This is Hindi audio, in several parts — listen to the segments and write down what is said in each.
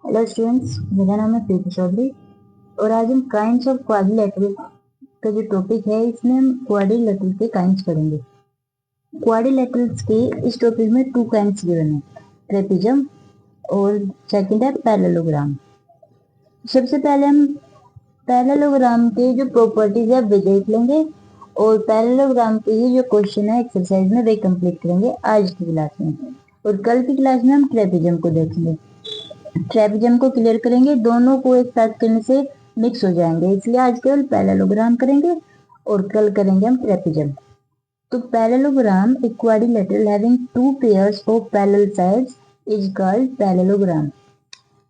हेलो स्टूडेंट्स, मेरा नाम है प्रीति चौधरी और आज हम काइंड्स ऑफ क्वाड्रिलेटरल का जो टॉपिक है इसमें हम क्वाड्रिलेटरल के काइंड्स पढ़ेंगे। क्वाड्रिलेटरल्स के इस टॉपिक में टू काइंड्स गिवन है, ट्रेपेजियम और सेकंड है पैरेललोग्राम। सबसे पहले हम पैरेललोग्राम के जो प्रॉपर्टीज है वे देख लेंगे और पैरेललोग्राम के ही जो क्वेश्चन है एक्सरसाइज में वे कंप्लीट करेंगे आज की क्लास में। और कल की क्लास में हम ट्रेपेजियम को देखेंगे। ट्रेपेजियम को क्लियर करेंगे, दोनों को एक साथ करने से मिक्स हो जाएंगे, इसलिए आज केवल पैरेललोग्राम करेंगे और कल करेंगे हम ट्रेपेजियम। तो पैरेललोग्राम एक quadrilateral having two pairs of parallel sides is called parallelogram.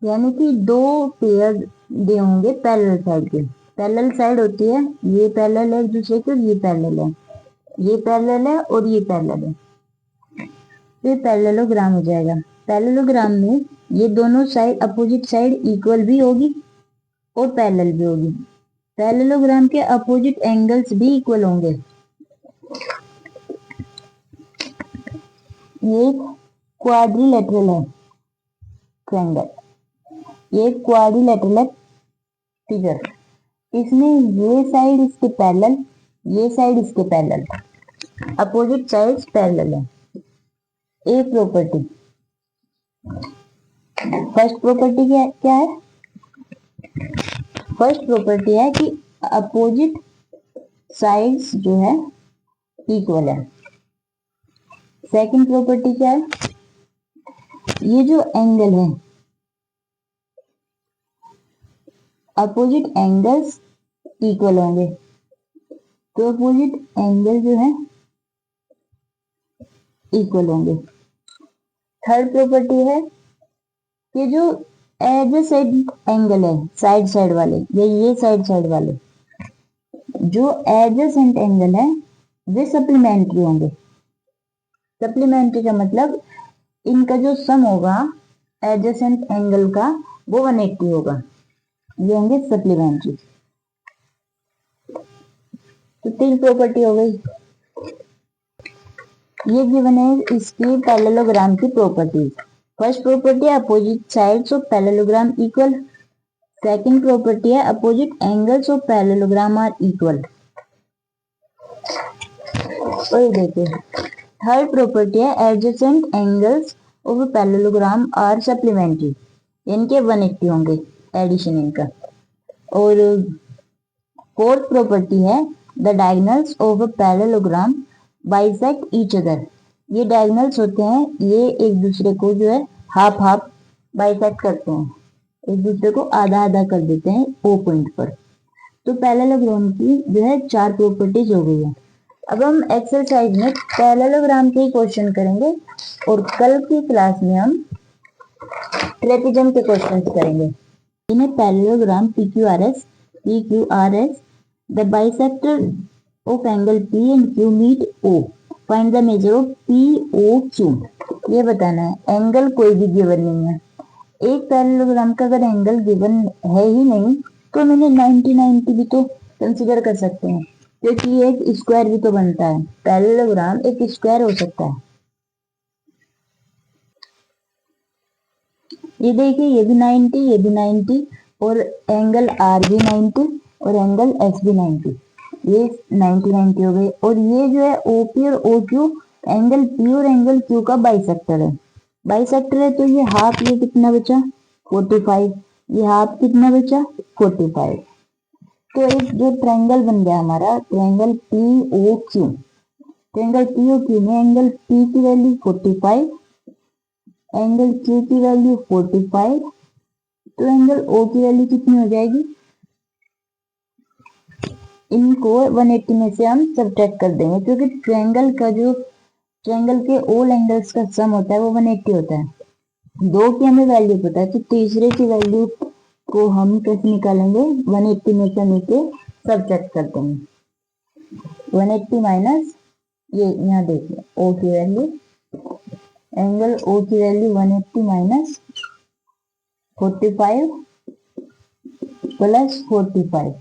यानी कि दो पेयर दे होंगे पैरेलल साइड के। पैरेलल साइड होती है, ये पैरेलल है एक दूसरे के, ये पैरेलल है, ये पैरेलल है और ये पैरेलल है, तो ये पैरेललोग्राम हो जाएगा। पैरेललोग्राम में ये दोनों साइड अपोजिट साइड इक्वल भी होगी और पैरेलल भी होगी। पैरेललोग्राम के अपोजिट एंगल्स भी इक्वल होंगे। ये क्वाड्रिलेटरल है ट्रायंगल, ये क्वाड्रिलेटरल है फिगर। इसमें ये साइड इसके पैरेलल, ये साइड इसके पैरेलल, अपोजिट साइड्स पैरेलल है। एक प्रॉपर्टी, फर्स्ट प्रॉपर्टी क्या है? फर्स्ट प्रॉपर्टी है कि अपोजिट साइड्स जो है इक्वल है। सेकंड प्रॉपर्टी क्या है? ये जो एंगल है, अपोजिट एंगल्स इक्वल होंगे, तो अपोजिट एंगल जो है इक्वल होंगे। थर्ड प्रॉपर्टी है कि जो एडजेसेंट एंगल है, साइड साइड वाले, ये साइड साइड वाले जो एडजेसेंट एंगल है वे सप्लीमेंट्री होंगे। सप्लीमेंट्री का मतलब इनका जो सम होगा एडजेसेंट एंगल का वो 180 होगा, ये होंगे सप्लीमेंट्री। तो तीन प्रॉपर्टी हो गई। ये गिवन है इसकी पैरेललोग्राम की प्रॉपर्टीज। फर्स्ट प्रॉपर्टी है opposite sides of parallelogram equal. Second property है opposite angles of parallelogram are equal. और देखिए थर्ड प्रॉपर्टी है adjacent angles of parallelogram are supplementary, इनके 180 होंगे एडिशन इनका। और फोर्थ प्रॉपर्टी है the diagonals of parallelogram bisect each other. ये डायगोनल्स होते हैं, ये एक दूसरे को जो है हाफ हाफ बाइसेक्ट करते हैं, एक दूसरे को आधा आधा कर देते हैं ओ पॉइंट पर। तो पैरेललोग्राम की जो है 4 प्रॉपर्टीज हो गई है। अब हम एक्सरसाइज में पैरेललोग्राम के क्वेश्चन करेंगे और कल की क्लास में हम ट्रेपेजियम के क्वेश्चन करेंगे। इन्हें parallelogram PQRS, the bisector of angle P and Q meet O. Find the measure of POQ. ये बताना है। एंगल कोई भी गिवन नहीं है। एक पैरेललोग्राम का अगर एंगल गिवन है ही नहीं तो मैंने 90-90 भी तो कंसिडर कर सकते हैं, क्योंकि एक स्क्वायर भी तो बनता है। पैरेललोग्राम एक स्क्वायर हो सकता है। ये देखिए, ये भी 90, ये भी 90 और एंगल R भी 90 और एंगल S भी 90, ये 90-90 हो गए। और ये जो है OP और OQ एंगल P और एंगल Q का बाइसेक्टर है। बाइसेक्टर है तो ये हाफ, ये कितना बचा 45, ये हाफ कितना बचा 45। तो एक जो ट्रायंगल बन गया हमारा ट्रायंगल POQ। ट्रायंगल POQ में एंगल P की वैल्यू 45, एंगल Q की वैल्यू 45, तो एंगल O की वैल्यू कितनी हो जाएगी? इनको 180 में से हम सब्ट्रैक्ट कर देंगे, क्योंकि ट्रायंगल का जो ट्रायंगल के ऑल एंगल्स का सम होता है वो 180 होता है। दो की हमें वैल्यू पता है, तो तीसरे की वैल्यू को हम कैसे निकालेंगे? 180 में से नीचे सब्ट्रैक्ट कर देंगे। 180 माइनस ये, यहाँ देखिए O की वैल्यू, एंगल O की वैल्यू 180 माइनस 45 प्लस 45,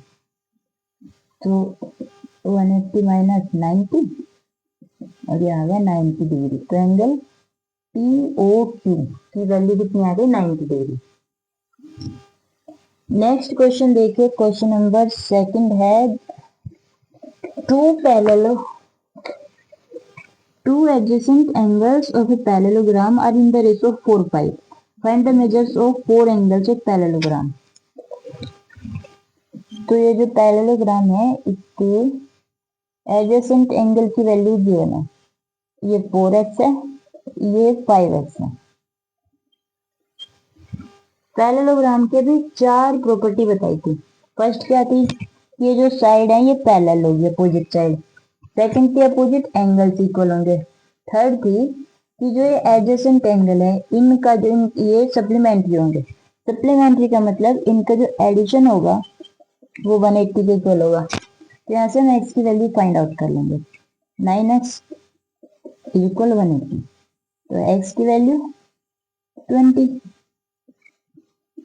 तो 180 माइनस 90 और ये आ गया 90 डिग्री। तो एंगल POQ की वैल्यू कितनी आ गई? 90 डिग्री। नेक्स्ट क्वेश्चन देखिए, क्वेश्चन नंबर सेकंड है, two adjacent angles of a parallelogram are in the ratio of 4:5. Find the measures of four angles of parallelogram. तो ये जो पैरेललोग्राम है इसके एडजेसेंट एंगल की वैल्यू गिवन है, ये 4x है, ये 5x है। पैरेललोग्राम के भी चार प्रॉपर्टी बताई थी। फर्स्ट क्या थी, ये जो साइड है ये पैरेलल होगी, अपोजिट साइड। सेकंड थी अपोजिट एंगल्स इक्वल होंगे। थर्ड थी कि जो ये एडजेसेंट एंगल है इनका जो ये सप्लीमेंट्री होंगे। सप्लीमेंट्री का मतलब इनका जो एडिशन होगा वो 180 के इक्वल होगा। तो यहाँ से हम x की वैल्यू फाइंड आउट कर लेंगे। 9x इक्वल 180, तो x की value 20।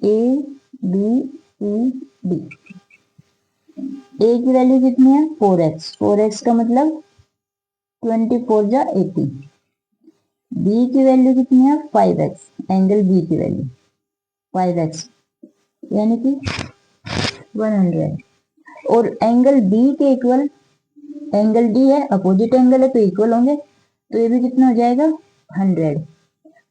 a b c d, a की वैल्यू कितनी है 4x, 4x का मतलब 24 जा 80। b की वैल्यू कितनी है 5x, एंगल b की वैल्यू 5x यानी कि 100। और एंगल b के इक्वल एंगल d है, अपोजिट एंगल है तो इक्वल होंगे, तो ये भी कितना हो जाएगा 100।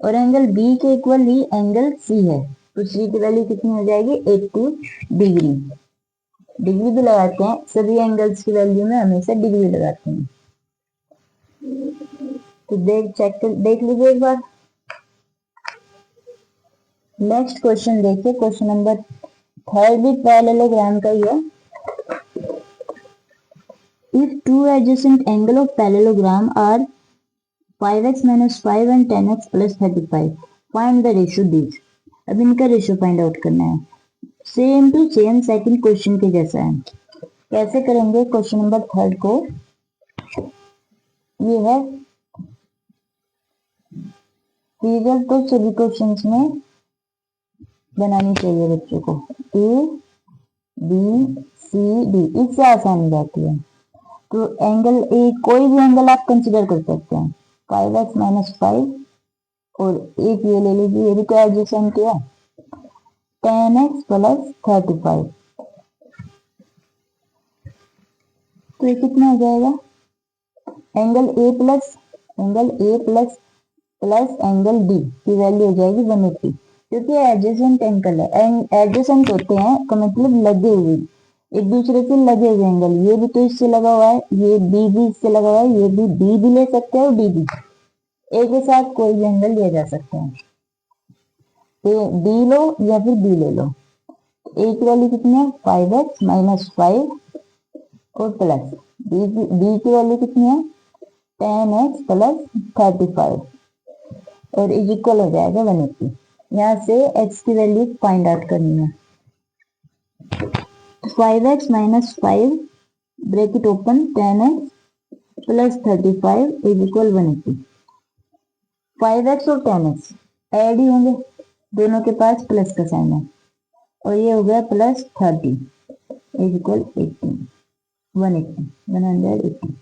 और एंगल b के इक्वल ही एंगल c है, तो c की वैल्यू कितनी हो जाएगी 80 डिग्री। डिग्री भी लगाते हैं, सभी एंगल्स की वैल्यू में हमेशा डिग्री लगाते हैं। तो देख लीजिए एक बार। नेक्स्ट क्वेश्चन देखिए, क्वेश्चन नंबर थर्ड भी पैरेललोग्राम का ही है। If two adjacent angle of parallelogram are 5x minus 5 and 10x plus 35, find the ratio these. अब इनका रेशियो फाइंड आउट करना है। Same to same second question के जैसा है। कैसे करेंगे क्वेश्चन नंबर थर्ड को, ये है फिगर, तो सभी क्वेश्चंस में बनानी चाहिए बच्चों को। ए बी सी डी, इससे आसानी रहती है। तो एंगल ए, कोई भी एंगल आप कंसिडर कर सकते हैं, 5x माइनस 5 और एक ये ले लीजिए, ये भी तो एडजेसेंट है, 10x प्लस 35। तो ये कितना हो जाएगा, angle A plus plus angle D की वैल्यू हो जाएगी 180, क्योंकि एडजेसेंट एंगल है। एडजेसेंट होते हैं का मतलब लगे हुए, एक दूसरे से लगे हुए एंगल। ये भी तो इससे लगा हुआ है, ये बी भी इससे लगा हुआ है, ये भी बी भी ले सकते हैं और डी भी। ए के साथ कोई भी एंगल लिया जा सकता है, ए डी लो या फिर बी ले लो। ए की वैल्यू कितनी है 5x माइनस 5 और प्लस बी की वैल्यू कितनी है 10x प्लस 35 और इक्वल हो जाएगा 180। यहाँ से x की वैल्यू फाइंड आउट करनी है। 5x minus 5 bracket open 10x plus 35 is equal 180। 5x और 10x ऐड ही होंगे, दोनों के पास प्लस का साइन है, और ये हो गया plus 30 is equal 80, 180।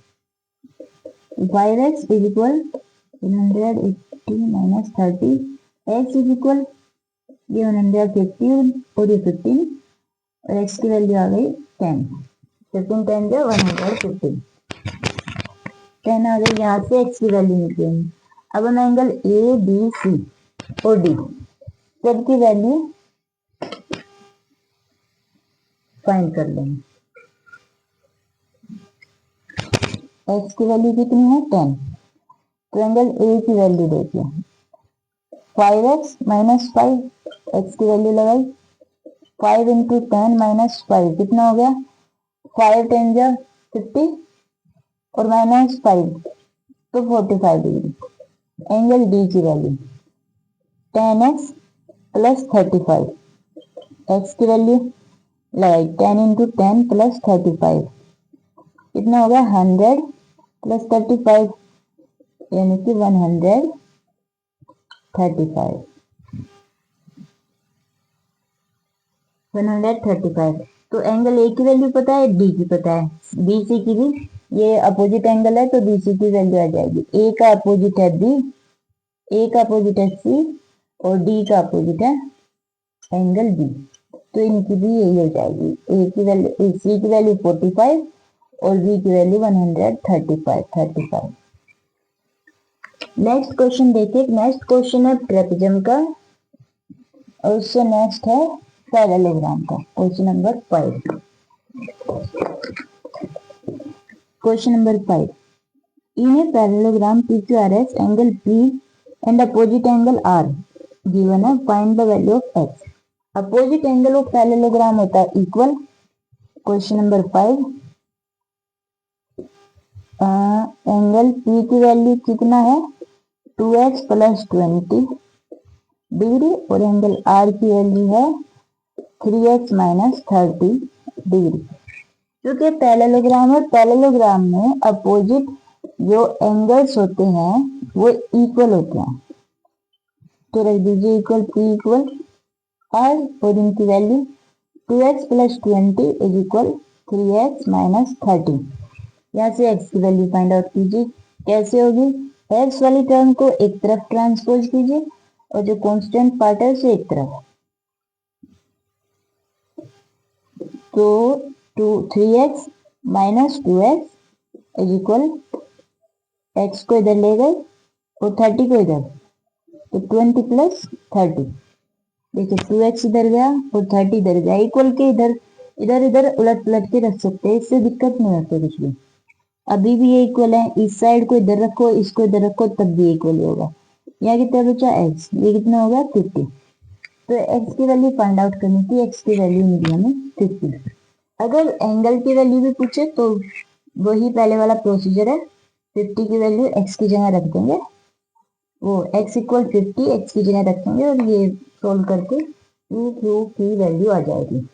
5x is equal 180 minus 30, x is equal ये 150 और ये 15, और x की वैल्यू आ गई 10, 15 10 जो 115, 10 आ गई। यहाँ से x की वैल्यू मिल गई। अब हम एंगल ए बी सी और डी सबकी वैल्यू फाइंड कर लेंगे। x की वैल्यू कितनी है 10, तो एंगल ए की वैल्यू देखिए 5x माइनस 5, x की वैल्यू लगाई 5 इंटू 10 माइनस 5 कितना हो गया 5 10 जा 50 और माइनस 5 तो 45 डिग्री। एंगल डी की वैल्यू 10x प्लस 35, x की वैल्यू लगाई 10 इंटू 10 प्लस 35 कितना हो गया 100 प्लस 35 यानी कि 135। तो एंगल ए की वैल्यू पता है, डी की पता है, बी सी की भी, ये अपोजिट एंगल है तो बी सी की वैल्यू आ जाएगी। ए का अपोजिट है बी, ए का अपोजिट है सी और डी का अपोजिट है एंगल बी। तो इनकी भी यही हो जाएगी, ए की वैल्यू, सी की वैल्यू 45 और बी की वैल्यू 135। नेक्स्ट क्वेश्चन देखिए, नेक्स्ट क्वेश्चन है ट्रेपेजम का और उससे नेक्स्ट है पैरेललोग्राम का। Question number 5। Question number 5, in a parallelogram PQRS angle P and opposite angle R given है, find the value of x। Opposite angle of parallelogram होता है equal. Question number 5, angle P की वैल्यू कितना है 2x + 20 डिग्री और एंगल R की वैल्यू है 3x - 30 डिग्री। क्योंकि पैरेललोग्राम और पैरेललोग्राम में अपोजिट जो एंगल्स होते हैं वो इक्वल होते हैं, तो रख दीजिए इक्वल P इक्वल R और इनकी वैल्यू 2x + 20 = 3x - 30। यहाँ से x की वैल्यू फाइंड आउट कीजिए। कैसे होगी, x वाली टर्म को एक तरफ ट्रांसपोज कीजिए और जो कांस्टेंट पार्ट है उसे एक तरफ, तो 3x - 2x = x को इधर ले गए और 30 को इधर, तो 20 + 30। देखिए 2x इधर गया और 30 इधर गया, इक्वल के इधर इधर इधर उलट पलट के रख सकते हैं, इससे दिक्कत नहीं होती कुछ भी। अभी भी ये इक्वल है, इस साइड को इधर रखो इसको इधर रखो तब भी इक्वल होगा। यहाँ कितना बचा x, ये कितना होगा 50। तो x की वैल्यू फाइंड आउट करनी थी, x की वैल्यू मिली हमें 50। अगर एंगल की वैल्यू भी पूछे तो वही पहले वाला प्रोसीजर है, 50 की वैल्यू x की जगह रख देंगे, वो x = 50 x की जगह रखेंगे और ये सोल्व करके Q की वैल्यू आ जाएगी,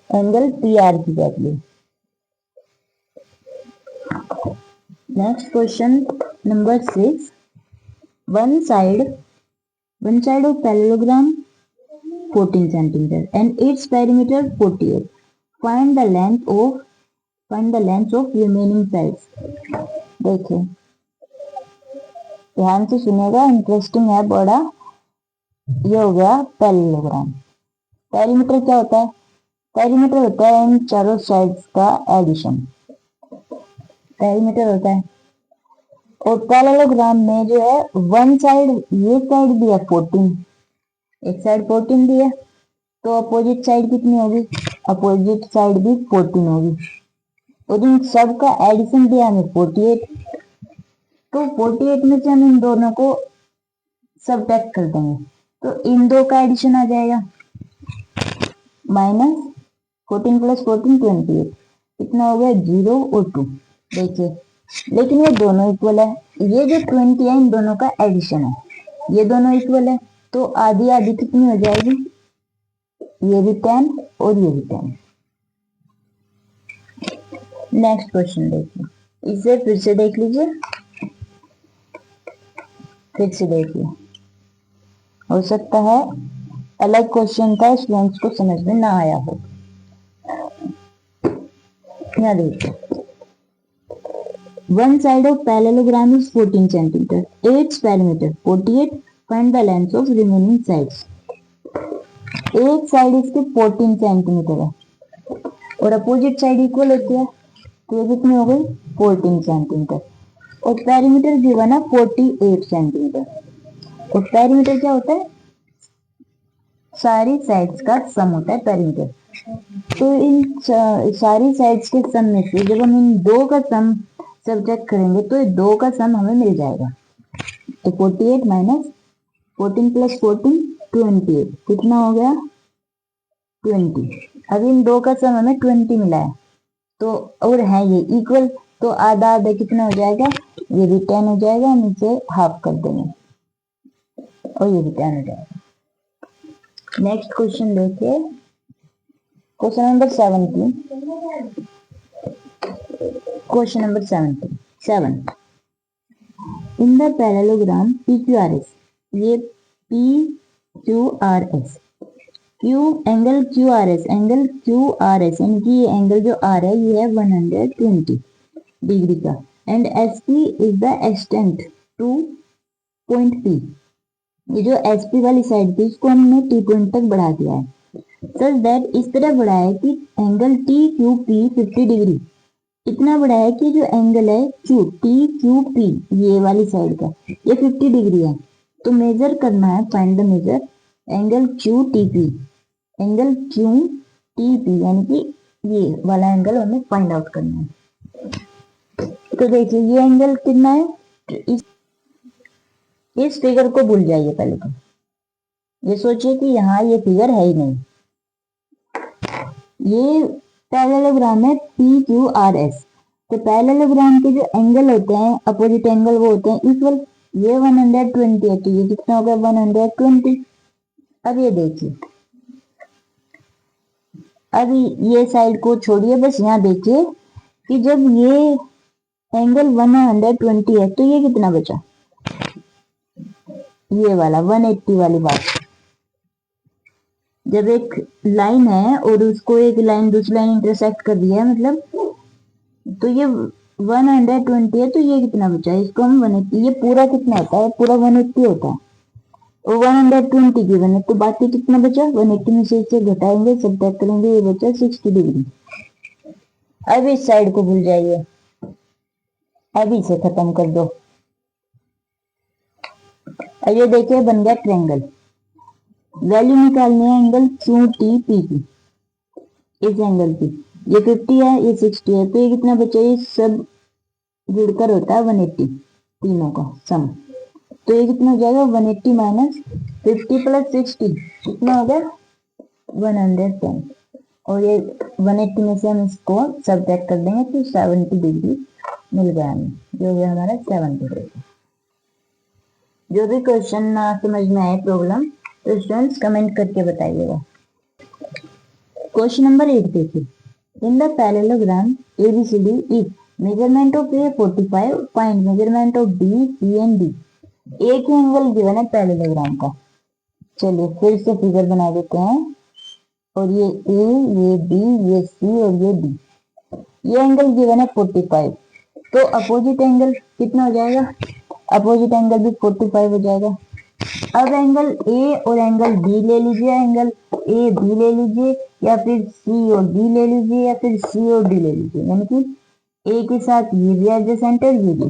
एंगल PR की value. Next question number 6, one side of parallelogram 14 cm and its perimeter 48, find the length of remaining sides। देखिए ध्यान से सुनेगा, इंटरेस्टिंग है बड़ा। ये हो गया पैरेललोग्राम। पेरीमीटर क्या होता है, पेरीमीटर होता है इन चारों साइड्स का एडिशन, पेरीमीटर होता है। और पैरेललोग्राम में जो है वन साइड, ये साइड भी है 14, एक साइड 14 भी है, तो अपोजिट साइड कितनी होगी, अपोजिट साइड भी 14 होगी और इन सब का एडिशन दिया हमें 48। तो 48 में से हम इन दोनों को सबट्रैक्ट कर देंगे, तो इन दो का एडिशन आ जाएगा -14 + 14 28, कितना हो गया 0 और 2। देखिए लेकिन ये दोनों इक्वल है, ये जो 20 है इन दोनों का एडिशन है, ये दोनों इक्वल है, तो आधी आधी कितनी हो जाएगी, ये भी 10 और ये भी 10। नेक्स्ट क्वेश्चन देखिए, इसे फिर से देख लीजिए, फिर से देखिए, हो सकता है अलग क्वेश्चन था स्टूडेंट्स को समझ में ना आया हो। यहाँ देखिए, one side of parallelogram is 14 cm, its perimeter 48, find the length of remaining sides। एक साइड इसकी 14 सेंटीमीटर है और अपोजिट साइड इक्वल होती है, तो ये कितनी हो गई 14 सेंटीमीटर और पेरीमीटर गिवन है 48 सेंटीमीटर। और पेरीमीटर क्या होता है, सारी साइड्स का सम होता है पेरीमीटर। तो इन सारी साइड्स के सम में से जब हम इन दो का सम सब्ट्रैक्ट करेंगे तो ये दो का सम हमें मिल जाएगा, तो 48 - 14 + 14 28, कितना हो गया 20। अब इन दो का सम हमें 20 मिला है, तो और है ये इक्वल, तो आधा आधा कितना हो जाएगा, ये भी 10 हो जाएगा, हम इसे हाफ कर देंगे और ये भी 10 हो जाएगा। नेक्स्ट क्वेश्चन देखिए, question number 17। Question number 7, in the parallelogram PQRS, ये PQRS, एंगल QRS यानी कि ये एंगल जो R है ये है 120 डिग्री का, and SP is the extent two point P। ये जो SP वाली साइड थी इसको हमने T पॉइंट तक बढ़ा दिया है, सच दैट इस तरह बढ़ा है कि angle T Q P 50 degree, इतना बड़ा है कि जो एंगल है क्यू टी क्यू पी ये वाली साइड का ये 50 डिग्री है। तो मेजर करना है, find the measure angle Q T P, angle Q T P यानी कि ये वाला एंगल हमें फाइंड आउट करना है। तो देखिए ये एंगल कितना है, इस फिगर को भूल जाइए, पहले तो ये सोचिए कि यहाँ ये फिगर है ही नहीं, ये पैरेललोग्राम है पी क्यू आर एस। तो पैरेललोग्राम के जो एंगल होते हैं अपोजिट एंगल वो होते हैं इक्वल। ये 120 है तो ये कितना होगा 120। अब ये देखिए, अब ये साइड को छोड़िए, बस यहाँ देखिए कि जब ये एंगल 120 है तो ये कितना बचा, ये वाला 180 वाली बात। जब एक लाइन है और उसको एक लाइन दूसरी लाइन इंटरसेक्ट कर दिया है मतलब, तो ये 120 है तो ये कितना बचा, इसको हम 180, ये पूरा कितना होता है, पूरा 180 होता है और 120 की बने तो बाकी कितना बचा, 180 में से इसे घटाएंगे सब्ट्रैक्ट करेंगे, ये बचा 60 डिग्री। अब इस साइड को भूल जाइए, अब इसे खत्म कर दो। अब ये देखिए बन गया ट्रायंगल। वैल्यू निकालनी है एंगल क्यू टी पी की, इस एंगल की, ये 50 है ये 60 है तो ये कितना बचा, ये सब जुड़कर होता है 180, तीनों का सम। तो ये कितना हो जाएगा 180 माइनस 50 प्लस 60 कितना हो गया 110, और ये 180 में से हम इसको सब्ट्रैक्ट कर देंगे तो 70 डिग्री मिल गया हमें, जो हो गया हमारा 70 डिग्री। जो भी क्वेश्चन ना समझ में आए प्रॉब्लम तो स्टूडेंट्स कमेंट करके बताइएगा। क्वेश्चन नंबर 8 देखिए, in the parallelogram ABCD if measurement of A 45, find measurement of B, C and D। एक ही एंगल गिवन है पैरेललोग्राम का। चलिए फिर से फिगर बना देते हैं, और ये A, ये B, ये C और ये D। ये एंगल गिवन है 45, तो अपोजिट एंगल कितना हो जाएगा, अपोजिट एंगल भी 45 हो जाएगा। अब एंगल ए और एंगल बी ले लीजिए, एंगल ए बी ले लीजिए, या फिर सी और डी ले लीजिए, या फिर सी और डी ले लीजिए, यानी कि ए के साथ ये भी एडजेसेंट है ये भी,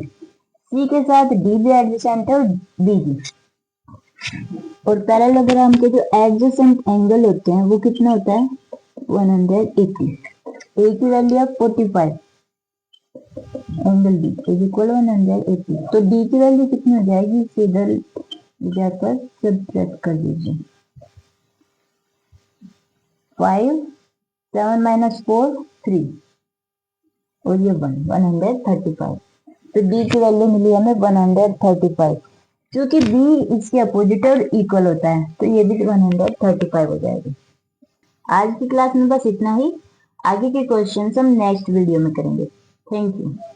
सी के साथ डी भी एडजेसेंट है और बी भी। और पैरेललोग्राम के जो एडजेसेंट एंगल होते हैं वो कितना होता है 180। ए की वैल्यू है 45, एंगल बी इज इक्वल 180, तो डी की वैल्यू कितनी हो जाएगी, इसे इधर जाकर सब्ट्रैक्ट कर दीजिए, 5 7 माइनस 4 3 और ये 135। तो डी की वैल्यू मिली हमें 135, क्योंकि बी इसके अपोजिट और इक्वल होता है तो ये भी 135 हो जाएगी। आज की क्लास में बस इतना ही, आगे के क्वेश्चन हम नेक्स्ट वीडियो में करेंगे। Thank you.